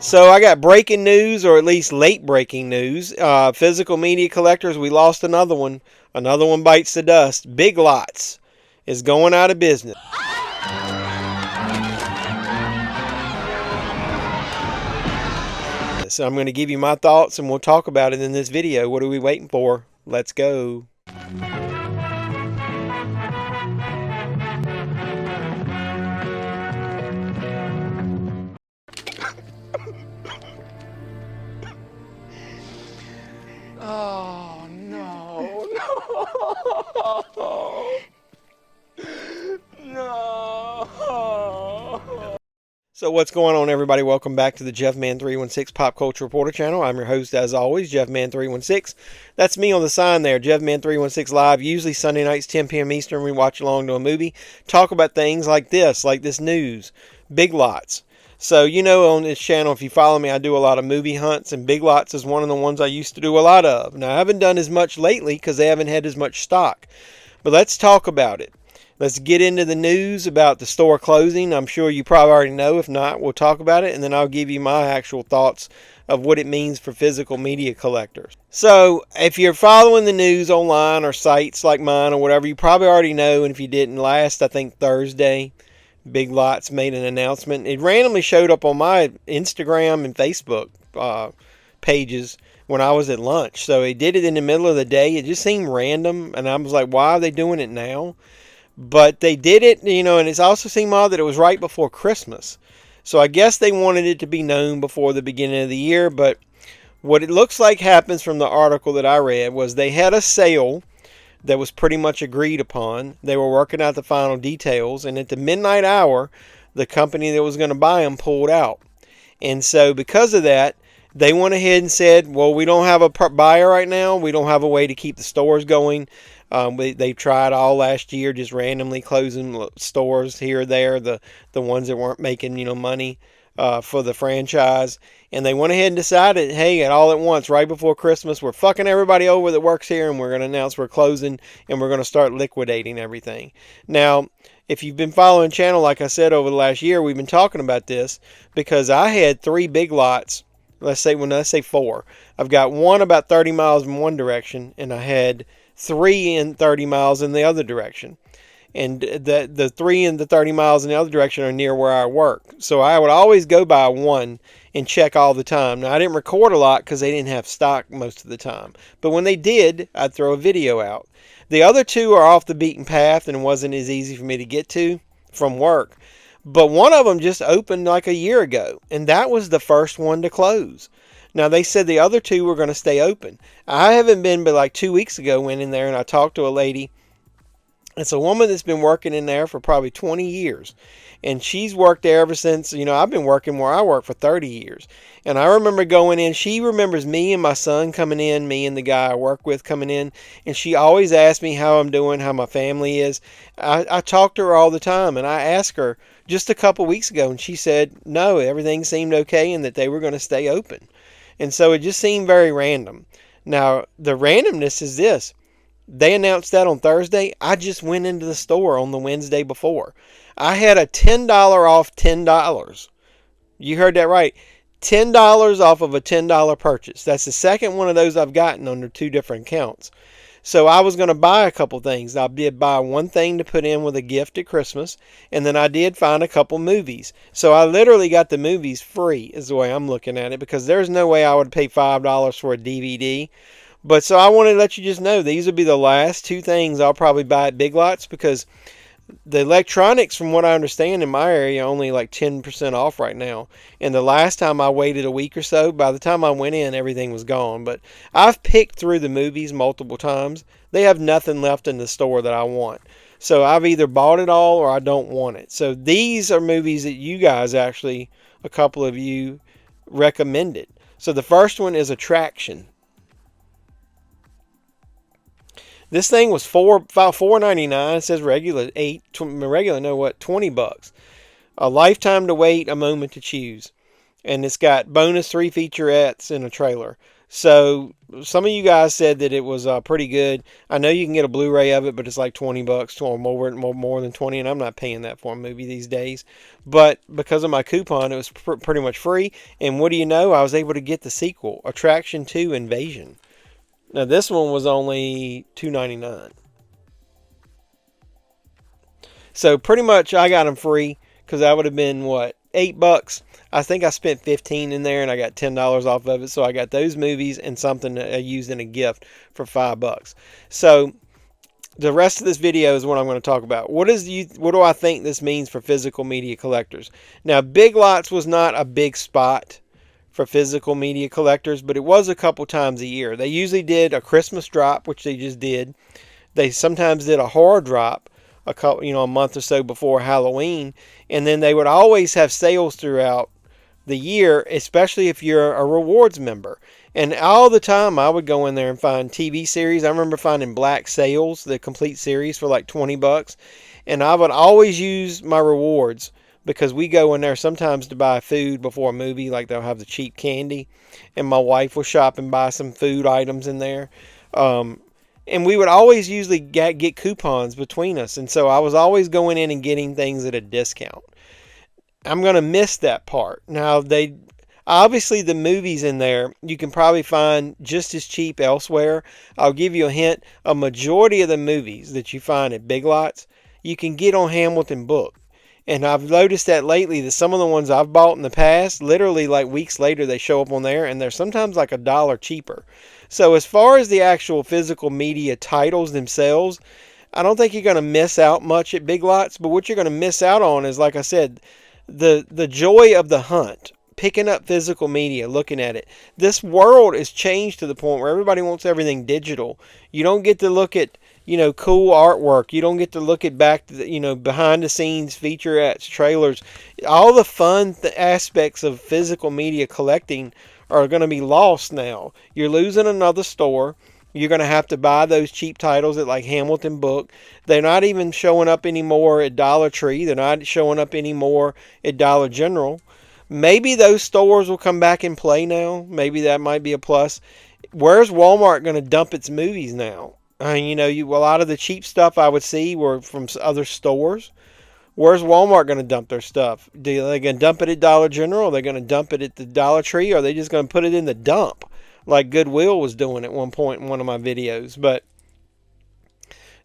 So I got breaking news, or at least late breaking news. Physical media collectors, we lost another one. Another one bites the dust. Big Lots is going out of business. So I'm going to give you my thoughts and we'll talk about it in this video. What are we waiting for? Let's go. Oh, no, no, no. So what's going on, everybody? Welcome back to the JeffMan316 Pop Culture Reporter channel. I'm your host, as always, JeffMan316. That's me on the sign there, JeffMan316 Live, usually Sunday nights, 10 p.m. Eastern. We watch along to a movie, talk about things like this news, Big Lots. So, you know, on this channel, if you follow me, I do a lot of movie hunts, and Big Lots is one of the ones I used to do a lot of. Now, I haven't done as much lately because they haven't had as much stock. But let's talk about it. Let's get into the news about the store closing. I'm sure you probably already know. If not, we'll talk about it, and then I'll give you my actual thoughts of what it means for physical media collectors. So, if you're following the news online or sites like mine or whatever, you probably already know, and if you didn't, last, I think, Thursday, Big Lots made an announcement. It randomly showed up on my Instagram and Facebook pages when I was at lunch. So it did it in the middle of the day. It just seemed random, and I was like, why are they doing it now? But they did it, you know, and it also seemed odd that it was right before Christmas. So I guess they wanted it to be known before the beginning of the year. But what it looks like happens from the article that I read was they had a sale that was pretty much agreed upon. They were working out the final details, and at the midnight hour, the company that was going to buy them pulled out. And so because of that, they went ahead and said, well, we don't have a buyer right now. We don't have a way to keep the stores going. They tried all last year, just randomly closing stores here or there, the ones that weren't making, you know, money for the franchise. And they went ahead and decided, hey, all at once, right before Christmas, we're fucking everybody over that works here, and we're going to announce we're closing, and we're going to start liquidating everything. Now, if you've been following the channel, like I said, over the last year, we've been talking about this because I had 3 Big Lots. Let's say 4. I've got one about 30 miles in one direction, and I had 3 in 30 miles in the other direction. And the 3 in the 30 miles in the other direction are near where I work. So I would always go by one and check all the time. Now, I didn't record a lot because they didn't have stock most of the time. But when they did, I'd throw a video out. The other 2 are off the beaten path and it wasn't as easy for me to get to from work. But one of them just opened like a year ago, and that was the first one to close. Now, they said the other 2 were going to stay open. I haven't been, but like 2 weeks ago, went in there and I talked to a lady. It's a woman that's been working in there for probably 20 years. And she's worked there ever since, you know, I've been working where I work for 30 years. And I remember going in, she remembers me and my son coming in, me and the guy I work with coming in. And she always asked me how I'm doing, how my family is. I talk to her all the time, and I asked her just a couple weeks ago, and she said, no, everything seemed okay and that they were going to stay open. And so it just seemed very random. Now, the randomness is this. They announced that on Thursday. I just went into the store on the Wednesday before. I had a $10 off $10. You heard that right. $10 off of a $10 purchase. That's the second one of those I've gotten under 2 different accounts. So I was going to buy a couple things. I did buy one thing to put in with a gift at Christmas, and then I did find a couple movies. So I literally got the movies free is the way I'm looking at it, because there's no way I would pay $5 for a DVD. But so I wanted to let you just know these will be the last 2 things I'll probably buy at Big Lots, because the electronics, from what I understand in my area, are only like 10% off right now. And the last time I waited a week or so, by the time I went in, everything was gone. But I've picked through the movies multiple times. They have nothing left in the store that I want. So I've either bought it all or I don't want it. So these are movies that you guys actually, a couple of you, recommended. So the first one is Attraction. This thing was $4.99. It says regular $20. A lifetime to wait, a moment to choose, and it's got bonus 3 featurettes in a trailer. So some of you guys said that it was pretty good. I know you can get a Blu-ray of it, but it's like $20 or more than 20, and I'm not paying that for a movie these days. But because of my coupon, it was pretty much free. And what do you know? I was able to get the sequel, Attraction 2: Invasion. Now this one was only $2.99. So pretty much I got them free because that would have been what, $8. I think I spent 15 in there and I got $10 off of it. So I got those movies and something that I used in a gift for $5. So the rest of this video is what I'm going to talk about. What do I think this means for physical media collectors? Now, Big Lots was not a big spot for physical media collectors, but it was a couple times a year. They usually did a Christmas drop, which they just did. They sometimes did a horror drop a month or so before Halloween, and then they would always have sales throughout the year, especially if you're a rewards member. And all the time I would go in there and find TV series. I remember finding Black Sails, the complete series, for like $20. And I would always use my rewards because we go in there sometimes to buy food before a movie, like they'll have the cheap candy. And my wife will shop and buy some food items in there. And we would always usually get coupons between us. And so I was always going in and getting things at a discount. I'm going to miss that part. Now, obviously the movies in there you can probably find just as cheap elsewhere. I'll give you a hint. A majority of the movies that you find at Big Lots, you can get on Hamilton Book. And I've noticed that lately that some of the ones I've bought in the past, literally like weeks later, they show up on there and they're sometimes like $1 cheaper. So as far as the actual physical media titles themselves, I don't think you're going to miss out much at Big Lots. But what you're going to miss out on is, like I said, the joy of the hunt, picking up physical media, looking at it. This world is changed to the point where everybody wants everything digital. You don't get to look at, cool artwork. You don't get to look at behind the scenes featurettes, trailers. All the fun aspects of physical media collecting are going to be lost now. You're losing another store. You're going to have to buy those cheap titles at like Hamilton Book. They're not even showing up anymore at Dollar Tree. They're not showing up anymore at Dollar General. Maybe those stores will come back in play now. Maybe that might be a plus. Where's Walmart going to dump its movies now? A lot of the cheap stuff I would see were from other stores. Where's Walmart going to dump their stuff? Are they going to dump it at Dollar General? Are they going to dump it at the Dollar Tree? Or are they just going to put it in the dump like Goodwill was doing at one point in one of my videos? But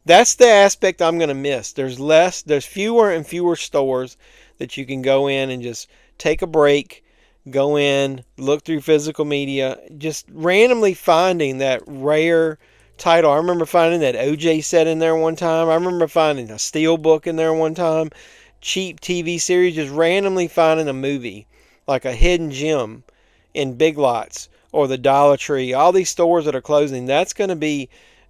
that's the aspect I'm going to miss. There's fewer and fewer stores that you can go in and just take a break, go in, look through physical media, just randomly finding that rare title. I remember finding that OJ set in there one time. I remember finding a Steelbook in there one time. Cheap TV series, just randomly finding a movie, like a hidden gem in Big Lots or the Dollar Tree. All these stores that are closing, that's going to be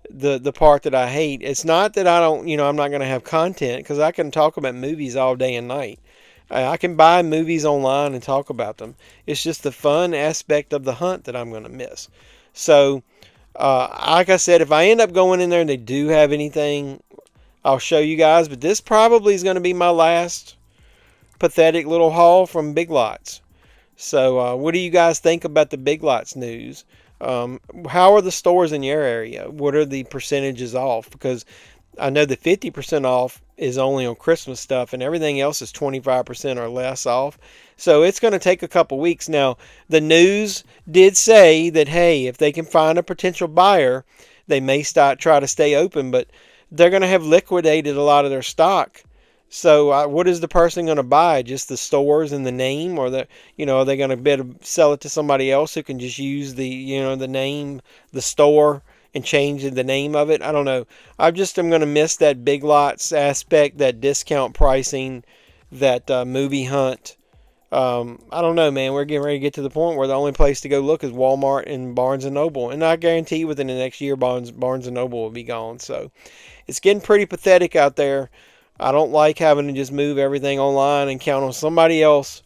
the part that I hate. It's not that I'm not going to have content, because I can talk about movies all day and night. I can buy movies online and talk about them. It's just the fun aspect of the hunt that I'm going to miss. So, like I said, if I end up going in there and they do have anything, I'll show you guys. But this probably is going to be my last pathetic little haul from Big Lots. So, what do you guys think about the Big Lots news? How are the stores in your area? What are the percentages off? Because I know the 50% off is only on Christmas stuff, and everything else is 25% or less off. So it's going to take a couple weeks. Now, the news did say that, hey, if they can find a potential buyer, they may try to stay open, but they're going to have liquidated a lot of their stock. So what is the person going to buy? Just the stores and the name? Or are they going to be able to sell it to somebody else who can just use the name, the store, and change the name of it? I don't know. I'm going to miss that Big Lots aspect, that discount pricing, that movie hunt. I don't know, man. We're getting ready to get to the point where the only place to go look is Walmart and Barnes & Noble. And I guarantee within the next year, Barnes & Noble will be gone. So it's getting pretty pathetic out there. I don't like having to just move everything online and count on somebody else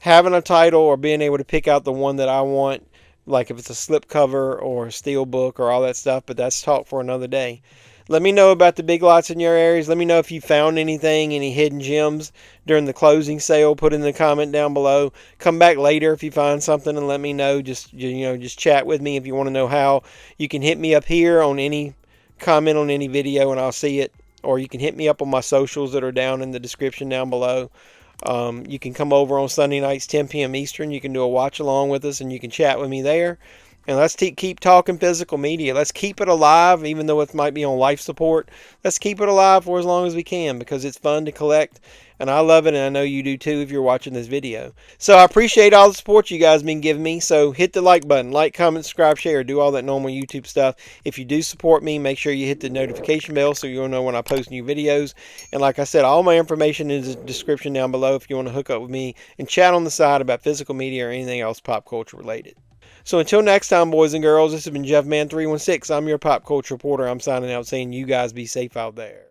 having a title or being able to pick out the one that I want, like if it's a slipcover or a Steelbook or all that stuff. But that's talk for another day. Let me know about the big lots in your areas. Let me know if you found anything, any hidden gems during the closing sale. Put it in the comment down below. Come back later if you find something and let me know. Just chat with me if you want to know how. You can hit me up here on any comment on any video and I'll see it. Or you can hit me up on my socials that are down in the description down below. You can come over on Sunday nights, 10 p.m. Eastern. You can do a watch along with us and you can chat with me there. And let's keep talking physical media. Let's keep it alive, even though it might be on life support. Let's keep it alive for as long as we can because it's fun to collect. And I love it, and I know you do too if you're watching this video. So I appreciate all the support you guys have been giving me. So hit the like button. Like, comment, subscribe, share. Do all that normal YouTube stuff. If you do support me, make sure you hit the notification bell so you'll know when I post new videos. And like I said, all my information is in the description down below if you want to hook up with me and chat on the side about physical media or anything else pop culture related. So until next time, boys and girls, this has been JeffMan316. I'm your pop culture reporter. I'm signing out saying you guys be safe out there.